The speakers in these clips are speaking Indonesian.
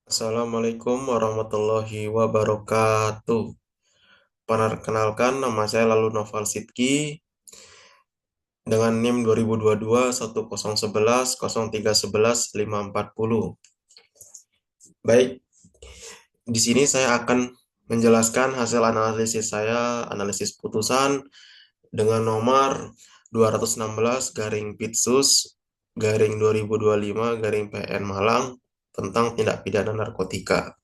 Assalamualaikum warahmatullahi wabarakatuh. Perkenalkan, nama saya Lalu Noval Sidki dengan NIM 2022 1011 0311 540. Baik, di sini saya akan menjelaskan hasil analisis saya, analisis putusan dengan nomor 216 garing Pitsus garing 2025 garing PN Malang tentang tindak pidana narkotika.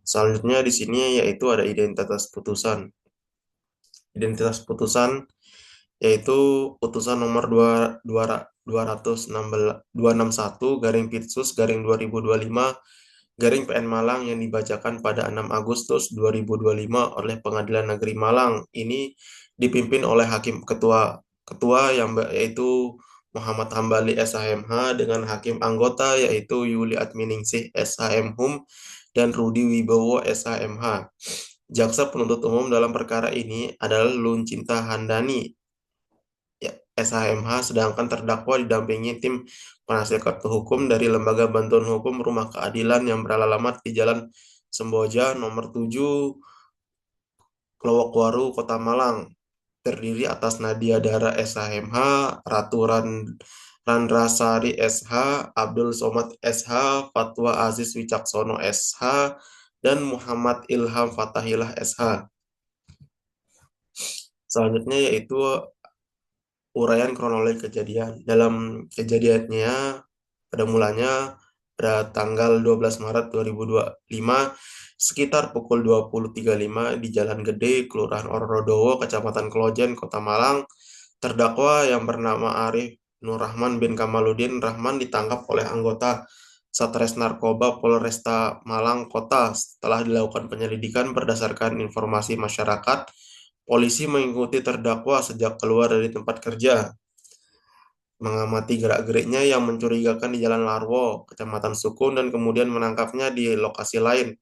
Selanjutnya di sini yaitu ada identitas putusan. Identitas putusan yaitu putusan nomor 261 garing Pitsus garing 2025 garing PN Malang yang dibacakan pada 6 Agustus 2025 oleh Pengadilan Negeri Malang. Ini dipimpin oleh hakim ketua yang yaitu Muhammad Hambali SHMH dengan hakim anggota yaitu Yuli Adminingsih SHM dan Rudi Wibowo SHMH. Jaksa penuntut umum dalam perkara ini adalah Luncinta Handani SHMH, sedangkan terdakwa didampingi tim penasihat hukum dari Lembaga Bantuan Hukum Rumah Keadilan yang beralamat di Jalan Semboja nomor 7, Lowokwaru, Kota Malang. Terdiri atas Nadia Dara SHMH, Ratu Randrasari SH, Abdul Somad SH, Fatwa Aziz Wicaksono SH, dan Muhammad Ilham Fatahillah SH. Selanjutnya yaitu uraian kronologi kejadian. Dalam kejadiannya, pada mulanya pada tanggal 12 Maret 2025, sekitar pukul 20.35 di Jalan Gede, Kelurahan Orodowo, Kecamatan Klojen, Kota Malang, terdakwa yang bernama Arif Nur Rahman bin Kamaludin Rahman ditangkap oleh anggota Satres Narkoba Polresta Malang Kota. Setelah dilakukan penyelidikan berdasarkan informasi masyarakat, polisi mengikuti terdakwa sejak keluar dari tempat kerja, mengamati gerak-geriknya yang mencurigakan di Jalan Larwo, Kecamatan Sukun, dan kemudian menangkapnya di lokasi lain.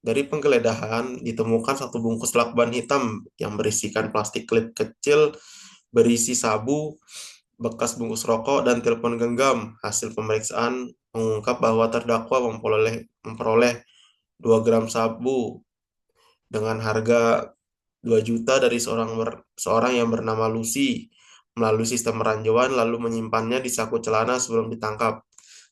Dari penggeledahan, ditemukan satu bungkus lakban hitam yang berisikan plastik klip kecil berisi sabu, bekas bungkus rokok, dan telepon genggam. Hasil pemeriksaan mengungkap bahwa terdakwa memperoleh 2 gram sabu dengan harga 2 juta dari seorang yang bernama Lucy melalui sistem ranjauan lalu menyimpannya di saku celana sebelum ditangkap.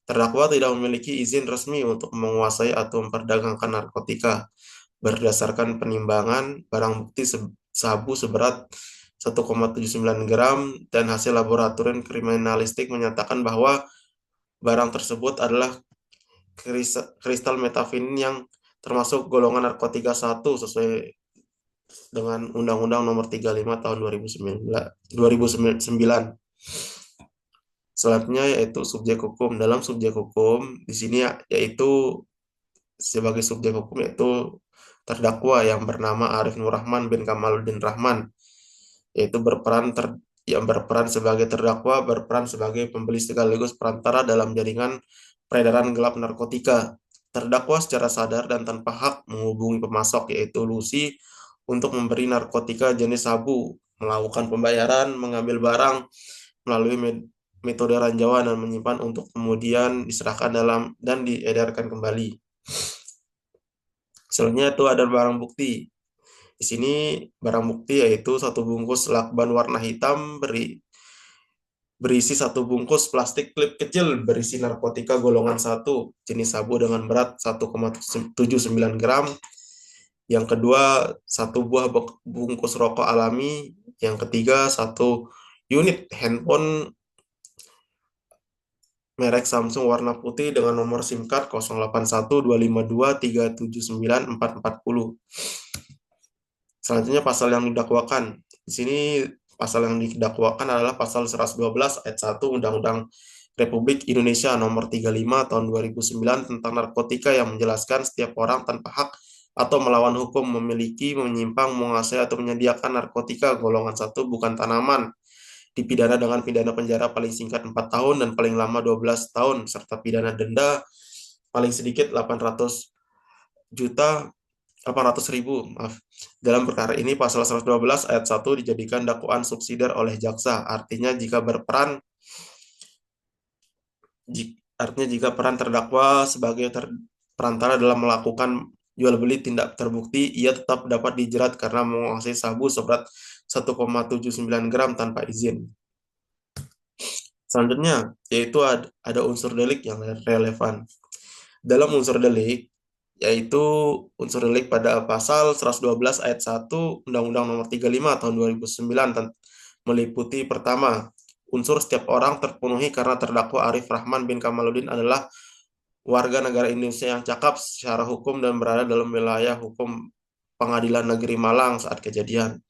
Terdakwa tidak memiliki izin resmi untuk menguasai atau memperdagangkan narkotika. Berdasarkan penimbangan, barang bukti sabu seberat 1,79 gram dan hasil laboratorium kriminalistik menyatakan bahwa barang tersebut adalah kristal metafenin yang termasuk golongan narkotika 1 sesuai dengan Undang-Undang Nomor 35 Tahun 2009. Selanjutnya yaitu subjek hukum. Dalam subjek hukum di sini yaitu sebagai subjek hukum yaitu terdakwa yang bernama Arif Nur Rahman bin Kamaluddin Rahman, yaitu yang berperan sebagai terdakwa, berperan sebagai pembeli sekaligus perantara dalam jaringan peredaran gelap narkotika. Terdakwa secara sadar dan tanpa hak menghubungi pemasok yaitu Lucy untuk memberi narkotika jenis sabu, melakukan pembayaran, mengambil barang melalui metode ranjauan dan menyimpan untuk kemudian diserahkan dalam dan diedarkan kembali. Selanjutnya itu ada barang bukti. Di sini barang bukti yaitu satu bungkus lakban warna hitam berisi satu bungkus plastik klip kecil berisi narkotika golongan 1 jenis sabu dengan berat 1,79 gram. Yang kedua, satu buah bungkus rokok alami. Yang ketiga, satu unit handphone merek Samsung warna putih dengan nomor SIM card 081252379440. Selanjutnya pasal yang didakwakan. Di sini pasal yang didakwakan adalah pasal 112 ayat 1 Undang-Undang Republik Indonesia nomor 35 tahun 2009 tentang narkotika yang menjelaskan setiap orang tanpa hak atau melawan hukum memiliki, menyimpan, menguasai atau menyediakan narkotika golongan 1 bukan tanaman dipidana dengan pidana penjara paling singkat 4 tahun dan paling lama 12 tahun serta pidana denda paling sedikit 800.000 dalam perkara ini pasal 112 ayat 1 dijadikan dakwaan subsidiar oleh jaksa. Artinya Artinya jika peran terdakwa sebagai perantara dalam melakukan jual beli tindak terbukti, ia tetap dapat dijerat karena menguasai sabu seberat 1,79 gram tanpa izin. Selanjutnya, yaitu ada unsur delik yang relevan. Dalam unsur delik, yaitu unsur delik pada pasal 112 ayat 1 Undang-Undang Nomor 35 tahun 2009 meliputi pertama, unsur setiap orang terpenuhi karena terdakwa Arif Rahman bin Kamaluddin adalah warga negara Indonesia yang cakap secara hukum dan berada dalam wilayah hukum Pengadilan Negeri Malang saat kejadian.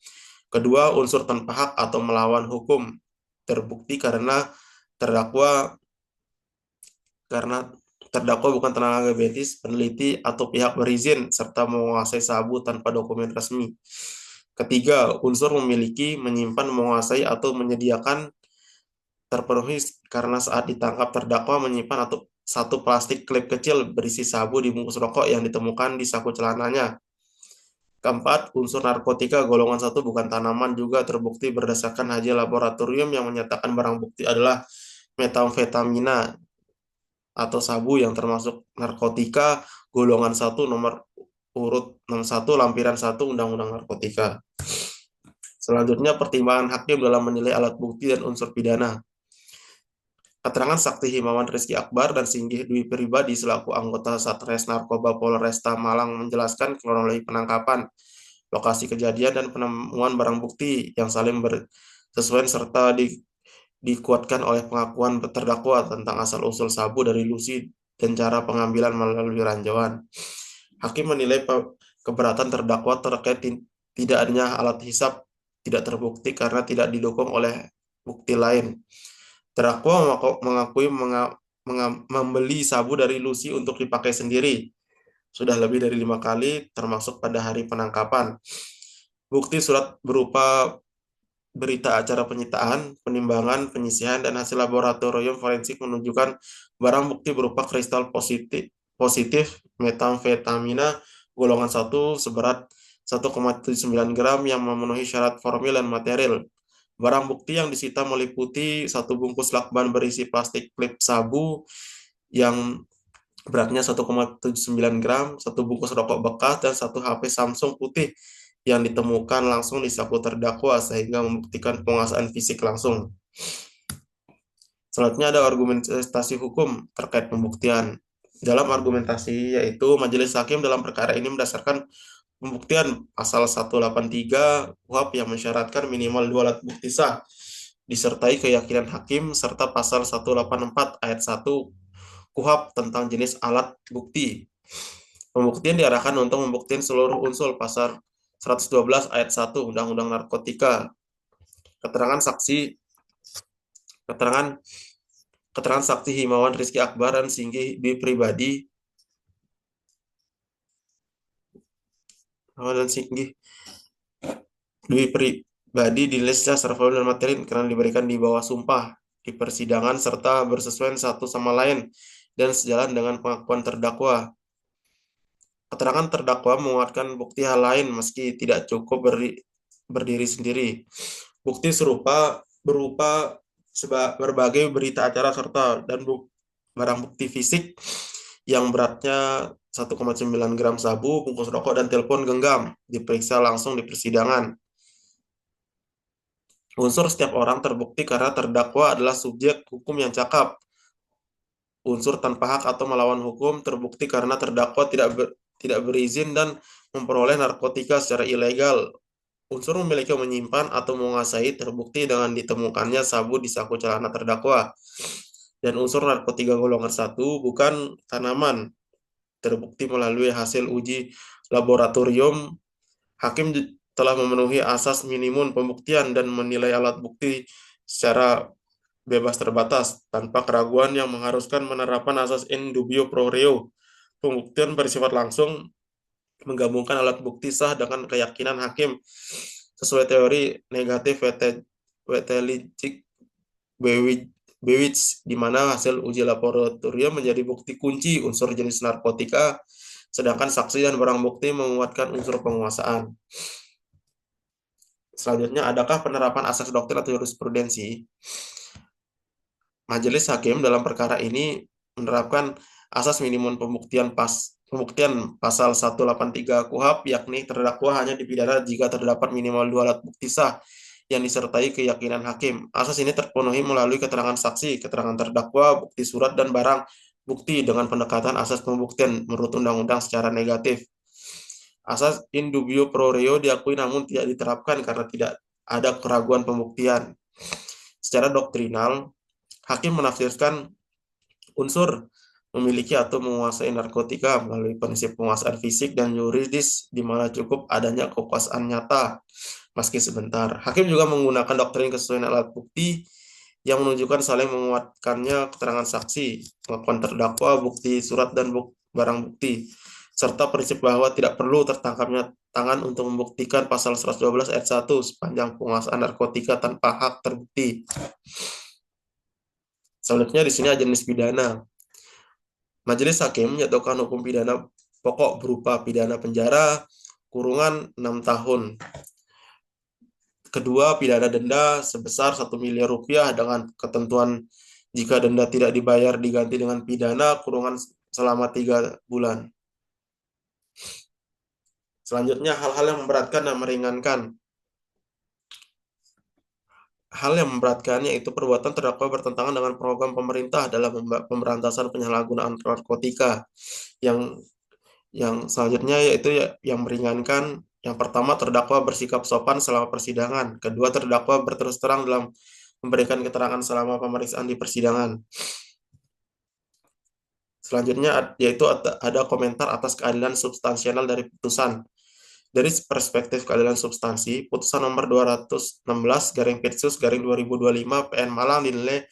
Kedua, unsur tanpa hak atau melawan hukum terbukti terdakwa karena terdakwa bukan tenaga medis, peneliti, atau pihak berizin, serta menguasai sabu tanpa dokumen resmi. Ketiga, unsur memiliki, menyimpan, menguasai, atau menyediakan terpenuhi karena saat ditangkap terdakwa menyimpan atau satu plastik klip kecil berisi sabu di bungkus rokok yang ditemukan di saku celananya. Keempat, unsur narkotika golongan 1 bukan tanaman juga terbukti berdasarkan hasil laboratorium yang menyatakan barang bukti adalah metamfetamina atau sabu yang termasuk narkotika golongan 1 nomor urut 61 lampiran 1 Undang-Undang Narkotika. Selanjutnya, pertimbangan hakim dalam menilai alat bukti dan unsur pidana. Keterangan Sakti Himawan Rizky Akbar dan Singgih Dwi Pribadi selaku anggota Satres Narkoba Polresta Malang menjelaskan kronologi penangkapan, lokasi kejadian, dan penemuan barang bukti yang saling bersesuaian serta dikuatkan oleh pengakuan terdakwa tentang asal-usul sabu dari Lucy dan cara pengambilan melalui ranjauan. Hakim menilai keberatan terdakwa terkait tidak adanya alat hisap tidak terbukti karena tidak didukung oleh bukti lain. Terdakwa mengakui membeli sabu dari Lucy untuk dipakai sendiri. Sudah lebih dari 5 kali, termasuk pada hari penangkapan. Bukti surat berupa berita acara penyitaan, penimbangan, penyisihan, dan hasil laboratorium forensik menunjukkan barang bukti berupa kristal positif metamfetamina golongan 1 seberat 1,79 gram yang memenuhi syarat formil dan material. Barang bukti yang disita meliputi satu bungkus lakban berisi plastik klip sabu yang beratnya 1,79 gram, satu bungkus rokok bekas, dan satu HP Samsung putih yang ditemukan langsung di saku terdakwa sehingga membuktikan penguasaan fisik langsung. Selanjutnya ada argumentasi hukum terkait pembuktian. Dalam argumentasi yaitu majelis hakim dalam perkara ini berdasarkan pembuktian pasal 183 KUHP yang mensyaratkan minimal 2 alat bukti sah disertai keyakinan hakim serta pasal 184 ayat 1 KUHP tentang jenis alat bukti. Pembuktian diarahkan untuk membuktikan seluruh unsur pasal 112 ayat 1 Undang-Undang Narkotika. Keterangan saksi keterangan saksi Himawan Rizky Akbar dan Singgih Dwi Pribadi dinilai secara formal dan materi karena diberikan di bawah sumpah di persidangan serta bersesuaian satu sama lain dan sejalan dengan pengakuan terdakwa. Keterangan terdakwa menguatkan bukti hal lain meski tidak cukup berdiri sendiri. Bukti serupa berupa berbagai berita acara serta dan barang bukti fisik yang beratnya 1,9 gram sabu, bungkus rokok, dan telepon genggam diperiksa langsung di persidangan. Unsur setiap orang terbukti karena terdakwa adalah subjek hukum yang cakap. Unsur tanpa hak atau melawan hukum terbukti karena terdakwa tidak berizin dan memperoleh narkotika secara ilegal. Unsur memiliki menyimpan atau menguasai terbukti dengan ditemukannya sabu di saku celana terdakwa. Dan unsur narkotika golongan 1 bukan tanaman terbukti melalui hasil uji laboratorium. Hakim telah memenuhi asas minimum pembuktian dan menilai alat bukti secara bebas terbatas tanpa keraguan yang mengharuskan penerapan asas in dubio pro reo. Pembuktian bersifat langsung menggabungkan alat bukti sah dengan keyakinan hakim sesuai teori negatif Wetelic Bewitz, di mana hasil uji laboratorium menjadi bukti kunci unsur jenis narkotika, sedangkan saksi dan barang bukti menguatkan unsur penguasaan. Selanjutnya, adakah penerapan asas doktrin atau jurisprudensi? Majelis hakim dalam perkara ini menerapkan asas minimum pembuktian pasal 183 KUHP, yakni terdakwa hanya dipidana jika terdapat minimal 2 alat bukti sah yang disertai keyakinan hakim. Asas ini terpenuhi melalui keterangan saksi, keterangan terdakwa, bukti surat, dan barang bukti dengan pendekatan asas pembuktian menurut undang-undang secara negatif. Asas in dubio pro reo diakui namun tidak diterapkan karena tidak ada keraguan pembuktian. Secara doktrinal, hakim menafsirkan unsur memiliki atau menguasai narkotika melalui prinsip penguasaan fisik dan yuridis di mana cukup adanya kekuasaan nyata meski sebentar. Hakim juga menggunakan doktrin kesesuaian alat bukti yang menunjukkan saling menguatkannya keterangan saksi, pengakuan terdakwa, bukti surat dan barang bukti, serta prinsip bahwa tidak perlu tertangkapnya tangan untuk membuktikan pasal 112 ayat 1 sepanjang penguasaan narkotika tanpa hak terbukti. Selanjutnya di sini ada jenis pidana. Majelis hakim menjatuhkan hukum pidana pokok berupa pidana penjara kurungan 6 tahun. Kedua, pidana denda sebesar 1 miliar rupiah dengan ketentuan jika denda tidak dibayar diganti dengan pidana kurungan selama 3 bulan. Selanjutnya, hal-hal yang memberatkan dan meringankan. Hal yang memberatkan yaitu perbuatan terdakwa bertentangan dengan program pemerintah dalam pemberantasan penyalahgunaan narkotika. Yang selanjutnya yaitu yang meringankan. Yang pertama, terdakwa bersikap sopan selama persidangan. Kedua, terdakwa berterus terang dalam memberikan keterangan selama pemeriksaan di persidangan. Selanjutnya yaitu ada komentar atas keadilan substansial dari putusan. Dari perspektif keadilan substansi, putusan nomor 216 /Pitsus/2025 PN Malang dinilai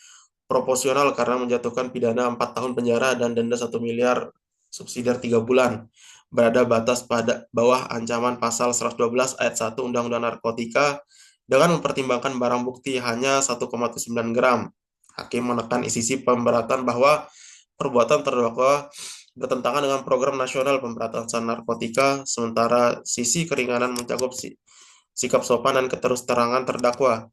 proporsional karena menjatuhkan pidana 4 tahun penjara dan denda 1 miliar subsidiar 3 bulan. Berada batas pada bawah ancaman pasal 112 ayat 1 Undang-Undang Narkotika dengan mempertimbangkan barang bukti hanya 1,9 gram. Hakim menekan sisi pemberatan bahwa perbuatan terdakwa bertentangan dengan program nasional pemberantasan narkotika, sementara sisi keringanan mencakup sikap sopan dan keterusterangan terdakwa.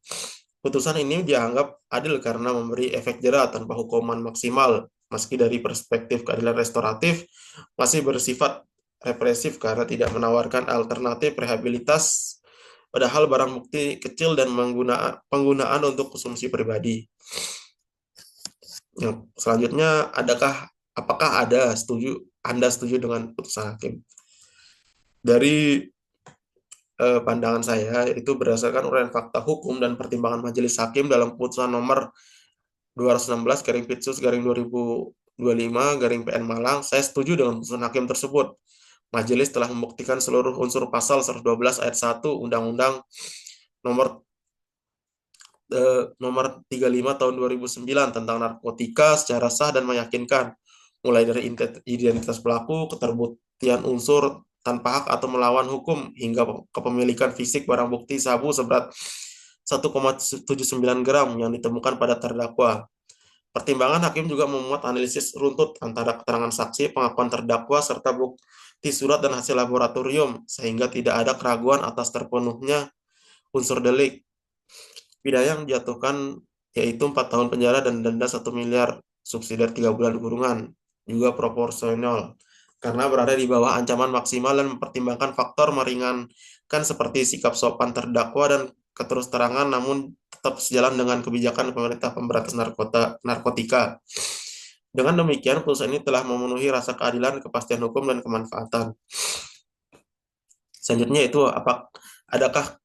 Putusan ini dianggap adil karena memberi efek jera tanpa hukuman maksimal, meski dari perspektif keadilan restoratif masih bersifat represif karena tidak menawarkan alternatif rehabilitas, padahal barang bukti kecil dan penggunaan untuk konsumsi pribadi. Yang selanjutnya, apakah Anda setuju dengan putusan hakim? Dari pandangan saya, itu berdasarkan uraian fakta hukum dan pertimbangan majelis hakim dalam putusan nomor 216/Pitsus/2025 PN Malang, saya setuju dengan putusan hakim tersebut. Majelis telah membuktikan seluruh unsur pasal 112 ayat 1 Undang-Undang nomor 35 tahun 2009 tentang narkotika secara sah dan meyakinkan, mulai dari identitas pelaku, keterbuktian unsur tanpa hak atau melawan hukum, hingga kepemilikan fisik barang bukti sabu seberat 1,79 gram yang ditemukan pada terdakwa. Pertimbangan hakim juga memuat analisis runtut antara keterangan saksi, pengakuan terdakwa, serta bukti surat dan hasil laboratorium, sehingga tidak ada keraguan atas terpenuhnya unsur delik. Pidana yang dijatuhkan yaitu 4 tahun penjara dan denda 1 miliar subsidiar 3 bulan kurungan, juga proporsional karena berada di bawah ancaman maksimal dan mempertimbangkan faktor meringankan seperti sikap sopan terdakwa dan keterusterangan, namun tetap sejalan dengan kebijakan pemerintah pemberantasan narkotika. Dengan demikian, putusan ini telah memenuhi rasa keadilan, kepastian hukum, dan kemanfaatan. Selanjutnya itu adakah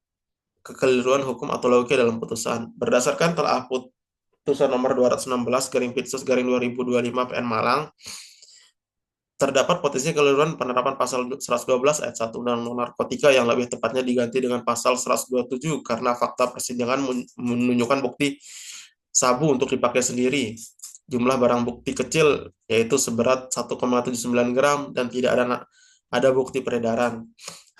kekeliruan hukum atau logika dalam putusan? Berdasarkan telah putusan nomor 216/Pitsus/2025 PN Malang, terdapat potensi kekeliruan penerapan pasal 112 ayat 1 Undang-Undang Narkotika yang lebih tepatnya diganti dengan pasal 127 karena fakta persidangan menunjukkan bukti sabu untuk dipakai sendiri. Jumlah barang bukti kecil yaitu seberat 1,79 gram dan tidak ada bukti peredaran.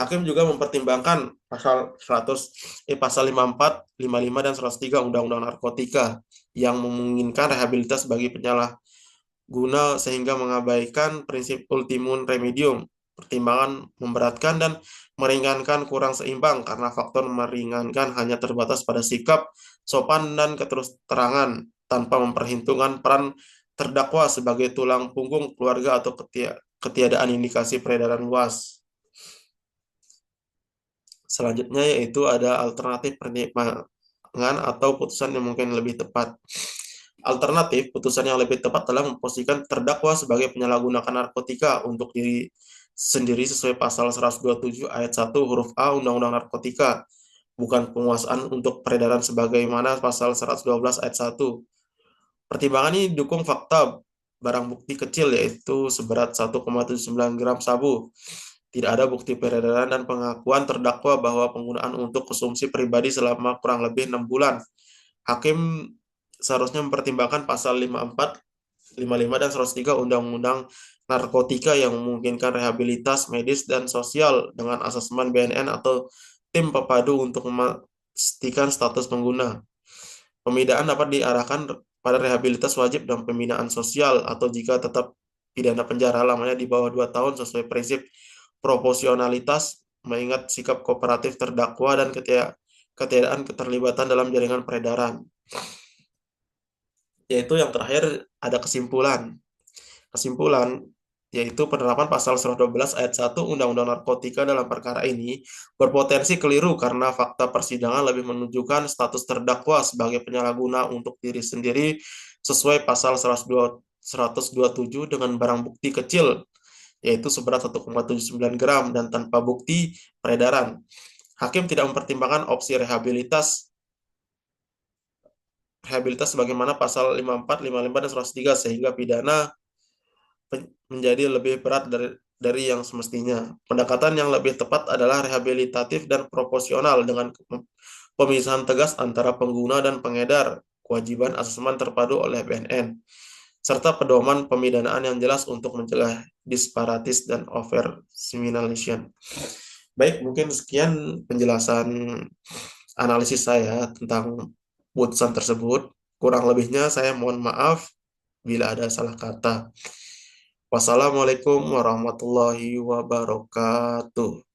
Hakim juga mempertimbangkan pasal 54, 55, dan 103 Undang-Undang Narkotika yang memungkinkan rehabilitas bagi penyalahguna sehingga mengabaikan prinsip ultimum remedium. Pertimbangan memberatkan dan meringankan kurang seimbang karena faktor meringankan hanya terbatas pada sikap sopan dan keterusterangan tanpa memperhitungkan peran terdakwa sebagai tulang punggung keluarga atau ketiadaan indikasi peredaran luas. Selanjutnya yaitu ada alternatif pertimbangan atau putusan yang mungkin lebih tepat. Alternatif, putusan yang lebih tepat adalah memposisikan terdakwa sebagai penyalahgunakan narkotika untuk diri sendiri sesuai pasal 127 ayat 1 huruf A Undang-Undang Narkotika, bukan penguasaan untuk peredaran sebagaimana pasal 112 ayat 1. Pertimbangan ini didukung fakta barang bukti kecil yaitu seberat 1,79 gram sabu. Tidak ada bukti peredaran dan pengakuan terdakwa bahwa penggunaan untuk konsumsi pribadi selama kurang lebih 6 bulan. Hakim seharusnya mempertimbangkan pasal 54, 55, dan 103 Undang-Undang Narkotika yang memungkinkan rehabilitas medis dan sosial dengan asesmen BNN atau tim pepadu untuk memastikan status pengguna. Pemidaan dapat diarahkan pada rehabilitas wajib dan pembinaan sosial atau jika tetap pidana penjara lamanya di bawah 2 tahun sesuai prinsip proporsionalitas mengingat sikap kooperatif terdakwa dan ketiadaan keterlibatan dalam jaringan peredaran. Yaitu yang terakhir ada kesimpulan. Kesimpulan yaitu penerapan pasal 112 ayat 1 Undang-Undang Narkotika dalam perkara ini berpotensi keliru karena fakta persidangan lebih menunjukkan status terdakwa sebagai penyalahguna untuk diri sendiri sesuai pasal 127 dengan barang bukti kecil yaitu seberat 1,79 gram dan tanpa bukti peredaran. Hakim tidak mempertimbangkan opsi rehabilitas sebagaimana pasal 54, 55, dan 103 sehingga pidana menjadi lebih berat dari yang semestinya. Pendekatan yang lebih tepat adalah rehabilitatif dan proporsional dengan pemisahan tegas antara pengguna dan pengedar, kewajiban asesmen terpadu oleh BNN, serta pedoman pemidanaan yang jelas untuk mencegah disparatis dan oversimulation. Baik, mungkin sekian penjelasan analisis saya tentang putusan tersebut. Kurang lebihnya saya mohon maaf bila ada salah kata. Wassalamualaikum warahmatullahi wabarakatuh.